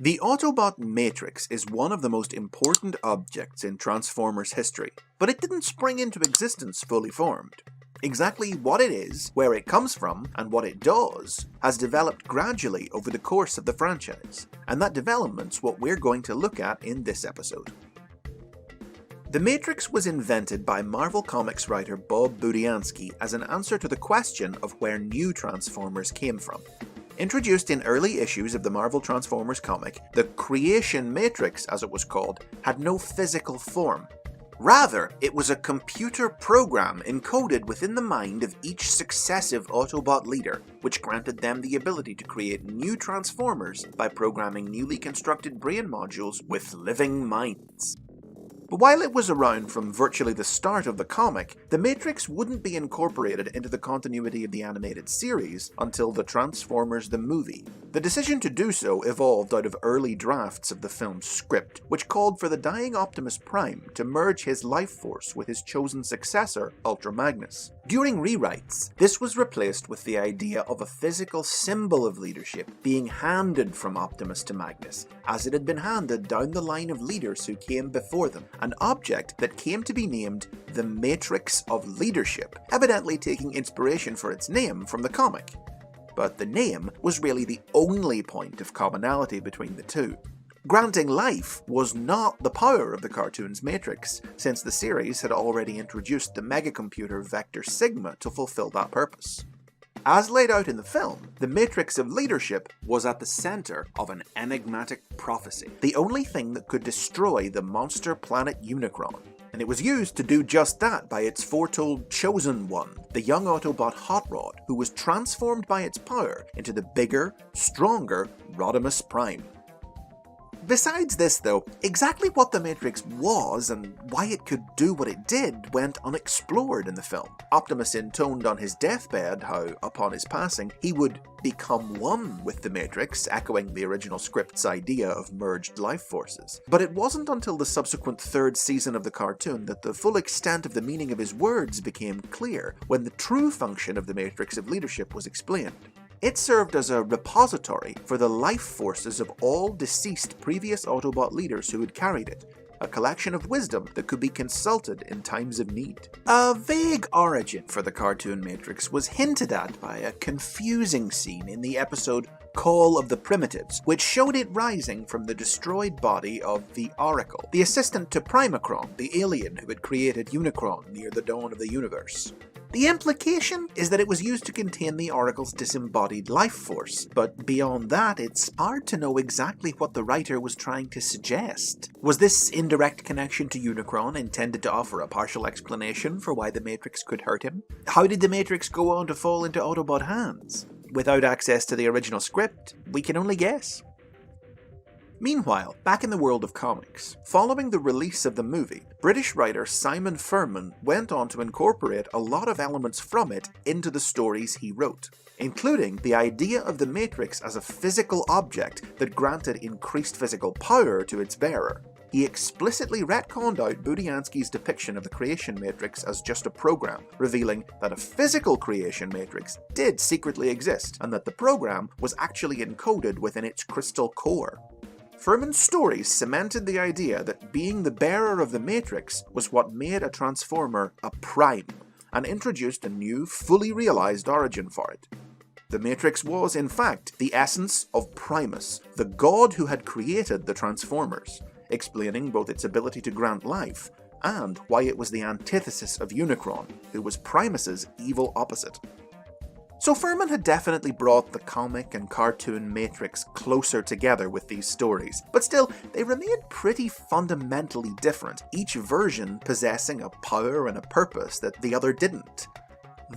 The Autobot Matrix is one of the most important objects in Transformers history, but it didn't spring into existence fully formed. Exactly what it is, where it comes from, and what it does has developed gradually over the course of the franchise, and that development's what we're going to look at in this episode. The Matrix was invented by Marvel Comics writer Bob Budiansky as an answer to the question of where new Transformers came from. Introduced in early issues of the Marvel Transformers comic, the Creation Matrix, as it was called, had no physical form. Rather, it was a computer program encoded within the mind of each successive Autobot leader, which granted them the ability to create new Transformers by programming newly constructed brain modules with living minds. But while it was around from virtually the start of the comic, the Matrix wouldn't be incorporated into the continuity of the animated series until the Transformers the movie. The decision to do so evolved out of early drafts of the film's script, which called for the dying Optimus Prime to merge his life force with his chosen successor, Ultra Magnus. During rewrites, this was replaced with the idea of a physical symbol of leadership being handed from Optimus to Magnus, as it had been handed down the line of leaders who came before them, an object that came to be named the Matrix of Leadership, evidently taking inspiration for its name from the comic. But the name was really the only point of commonality between the two. Granting life was not the power of the cartoon's Matrix, since the series had already introduced the megacomputer Vector Sigma to fulfill that purpose. As laid out in the film, the Matrix of Leadership was at the center of an enigmatic prophecy, the only thing that could destroy the monster planet Unicron. And it was used to do just that by its foretold Chosen One, the young Autobot Hot Rod, who was transformed by its power into the bigger, stronger Rodimus Prime. Besides this though, exactly what the Matrix was and why it could do what it did went unexplored in the film. Optimus intoned on his deathbed how, upon his passing, he would become one with the Matrix, echoing the original script's idea of merged life forces. But it wasn't until the subsequent third season of the cartoon that the full extent of the meaning of his words became clear, when the true function of the Matrix of Leadership was explained. It served as a repository for the life forces of all deceased previous Autobot leaders who had carried it, a collection of wisdom that could be consulted in times of need. A vague origin for the cartoon Matrix was hinted at by a confusing scene in the episode Call of the Primitives, which showed it rising from the destroyed body of the Oracle, the assistant to Primacron, the alien who had created Unicron near the dawn of the universe. The implication is that it was used to contain the Oracle's disembodied life force, but beyond that, it's hard to know exactly what the writer was trying to suggest. Was this indirect connection to Unicron intended to offer a partial explanation for why the Matrix could hurt him? How did the Matrix go on to fall into Autobot hands? Without access to the original script, we can only guess. Meanwhile, back in the world of comics, following the release of the movie, British writer Simon Furman went on to incorporate a lot of elements from it into the stories he wrote, including the idea of the Matrix as a physical object that granted increased physical power to its bearer. He explicitly retconned out Budiansky's depiction of the Creation Matrix as just a program, revealing that a physical Creation Matrix did secretly exist, and that the program was actually encoded within its crystal core. Furman's stories cemented the idea that being the bearer of the Matrix was what made a Transformer a Prime, and introduced a new, fully realized origin for it. The Matrix was, in fact, the essence of Primus, the god who had created the Transformers, explaining both its ability to grant life, and why it was the antithesis of Unicron, who was Primus's evil opposite. So Furman had definitely brought the comic and cartoon Matrix closer together with these stories, but still, they remained pretty fundamentally different, each version possessing a power and a purpose that the other didn't.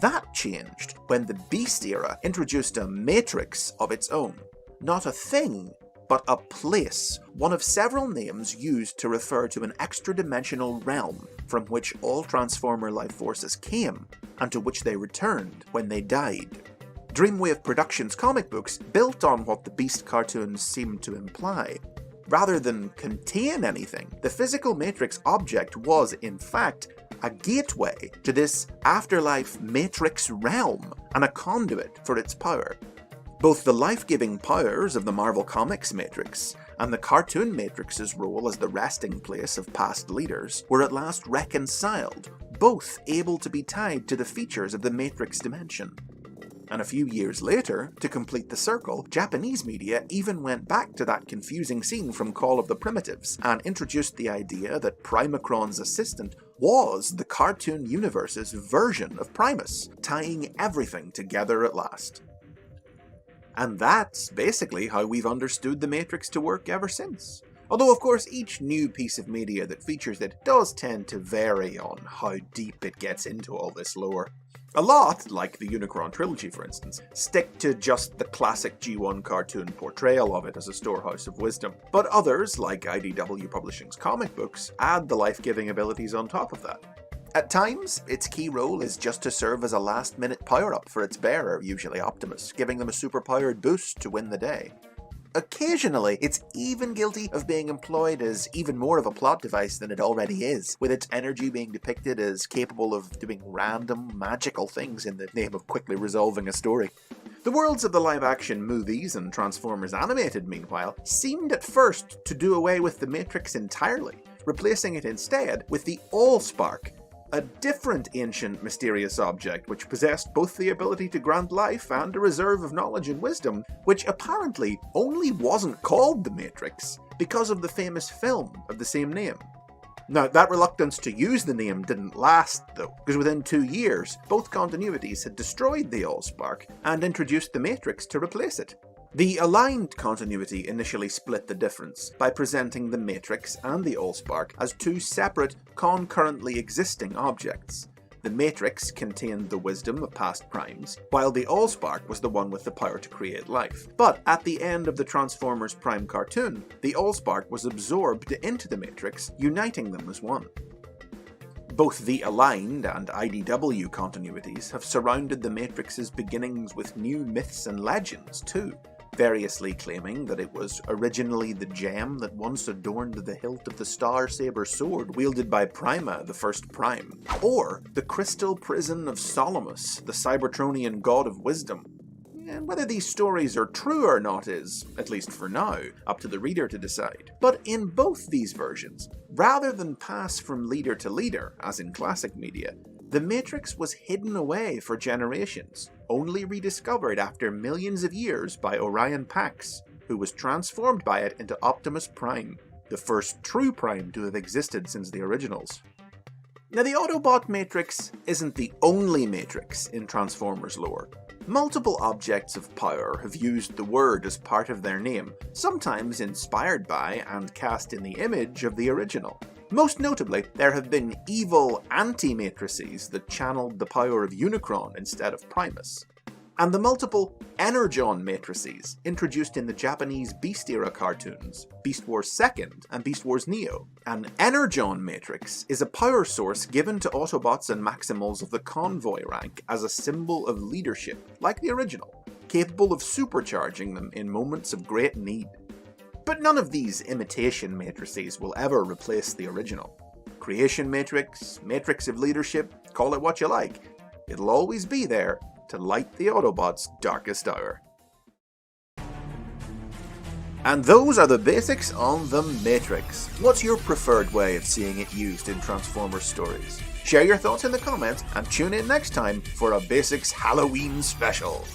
That changed when the Beast era introduced a Matrix of its own. Not a thing, but a place, one of several names used to refer to an extra-dimensional realm from which all Transformer life forces came, and to which they returned when they died. Dreamwave Productions comic books built on what the Beast cartoons seemed to imply. Rather than contain anything, the physical Matrix object was, in fact, a gateway to this afterlife Matrix realm, and a conduit for its power. Both the life-giving powers of the Marvel Comics Matrix and the cartoon Matrix's role as the resting place of past leaders were at last reconciled, both able to be tied to the features of the Matrix dimension. And a few years later, to complete the circle, Japanese media even went back to that confusing scene from Call of the Primitives and introduced the idea that Primacron's assistant was the cartoon universe's version of Primus, tying everything together at last. And that's basically how we've understood the Matrix to work ever since. Although of course each new piece of media that features it does tend to vary on how deep it gets into all this lore. A lot, like the Unicron trilogy for instance, stick to just the classic G1 cartoon portrayal of it as a storehouse of wisdom, but others, like IDW Publishing's comic books, add the life-giving abilities on top of that. At times, its key role is just to serve as a last-minute power-up for its bearer, usually Optimus, giving them a super-powered boost to win the day. Occasionally, it's even guilty of being employed as even more of a plot device than it already is, with its energy being depicted as capable of doing random, magical things in the name of quickly resolving a story. The worlds of the live-action movies and Transformers Animated, meanwhile, seemed at first to do away with the Matrix entirely, replacing it instead with the Allspark, a different ancient mysterious object which possessed both the ability to grant life and a reserve of knowledge and wisdom, which apparently only wasn't called the Matrix because of the famous film of the same name. Now, that reluctance to use the name didn't last though, because within 2 years, both continuities had destroyed the Allspark and introduced the Matrix to replace it. The aligned continuity initially split the difference by presenting the Matrix and the Allspark as two separate, concurrently existing objects. The Matrix contained the wisdom of past primes, while the Allspark was the one with the power to create life. But at the end of the Transformers Prime cartoon, the Allspark was absorbed into the Matrix, uniting them as one. Both the aligned and IDW continuities have surrounded the Matrix's beginnings with new myths and legends too, variously claiming that it was originally the gem that once adorned the hilt of the Star Saber sword wielded by Prima, the first Prime, or the crystal prison of Solomus, the Cybertronian god of wisdom. And whether these stories are true or not is, at least for now, up to the reader to decide. But in both these versions, rather than pass from leader to leader, as in classic media, the Matrix was hidden away for generations, only rediscovered after millions of years by Orion Pax, who was transformed by it into Optimus Prime, the first true Prime to have existed since the originals. Now, the Autobot Matrix isn't the only Matrix in Transformers lore. Multiple objects of power have used the word as part of their name, sometimes inspired by and cast in the image of the original. Most notably, there have been evil anti-matrices that channeled the power of Unicron instead of Primus. And the multiple Energon matrices introduced in the Japanese Beast-era cartoons, Beast Wars 2nd and Beast Wars Neo. An Energon matrix is a power source given to Autobots and Maximals of the Convoy rank as a symbol of leadership, like the original, capable of supercharging them in moments of great need. But none of these imitation matrices will ever replace the original. Creation matrix, matrix of leadership, call it what you like, it'll always be there to light the Autobots' darkest hour. And those are the basics on the Matrix. What's your preferred way of seeing it used in Transformers stories? Share your thoughts in the comments and tune in next time for a Basics Halloween special.